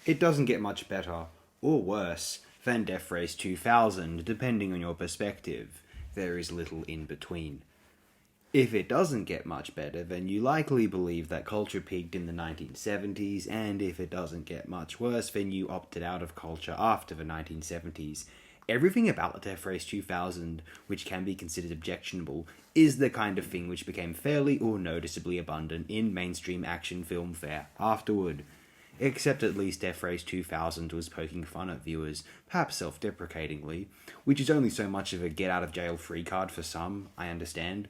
It doesn't get much better, or worse, than Death Race 2000, depending on your perspective. There is little in between. If it doesn't get much better, then you likely believe that culture peaked in the 1970s, and if it doesn't get much worse, then you opted out of culture after the 1970s. Everything about Death Race 2000, which can be considered objectionable, is the kind of thing which became fairly or noticeably abundant in mainstream action film fare afterward. Except at least Death Race 2000 was poking fun at viewers, perhaps self-deprecatingly, which is only so much of a get-out-of-jail-free card for some, I understand,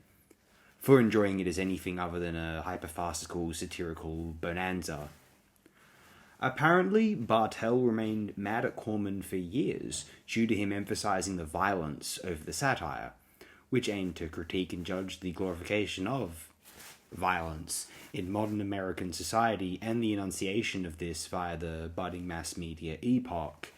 for enjoying it as anything other than a hyper-farcical, satirical bonanza. Apparently, Bartel remained mad at Corman for years, due to him emphasizing the violence over the satire, which aimed to critique and judge the glorification of violence in modern American society and the enunciation of this via the budding mass media epoch.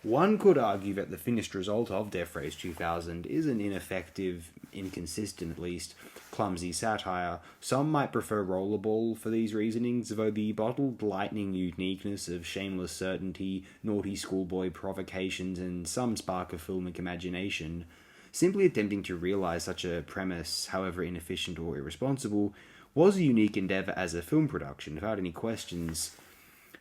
One could argue that the finished result of Death Race 2000 is an ineffective, inconsistent at least, clumsy satire. Some might prefer Rollerball for these reasonings, though the bottled lightning uniqueness of shameless certainty, naughty schoolboy provocations, and some spark of filmic imagination, simply attempting to realise such a premise, however inefficient or irresponsible, was a unique endeavour as a film production, without any questions.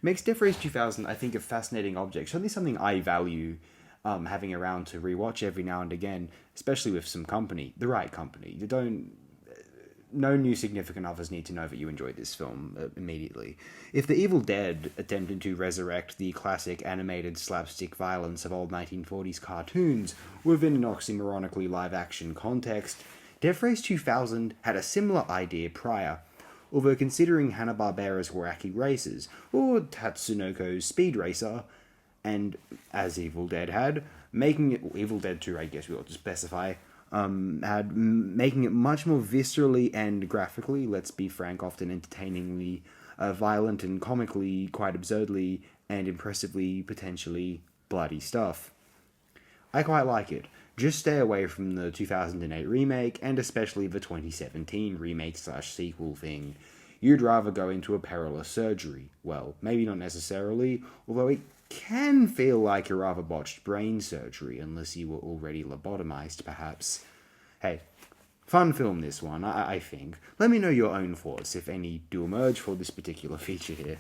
Makes Death Race 2000, I think, a fascinating object. Certainly something I value having around to rewatch every now and again, especially with some company, the right company. No new significant others need to know that you enjoyed this film immediately. If The Evil Dead attempted to resurrect the classic animated slapstick violence of old 1940s cartoons within an oxymoronically live-action context, Death Race 2000 had a similar idea prior, although considering Hanna-Barbera's Wacky Racers, or Tatsunoko's Speed Racer, and as Evil Dead had, making it, Evil Dead 2 I guess we ought to specify, making it much more viscerally and graphically, let's be frank, often entertainingly violent and comically, quite absurdly and impressively, potentially bloody stuff. I quite like it. Just stay away from the 2008 remake, and especially the 2017 remake/sequel thing. You'd rather go into a perilous surgery. Well, maybe not necessarily, although it can feel like a rather botched brain surgery, unless you were already lobotomized, perhaps. Hey, fun film this one, I think. Let me know your own thoughts, if any do emerge for this particular feature here.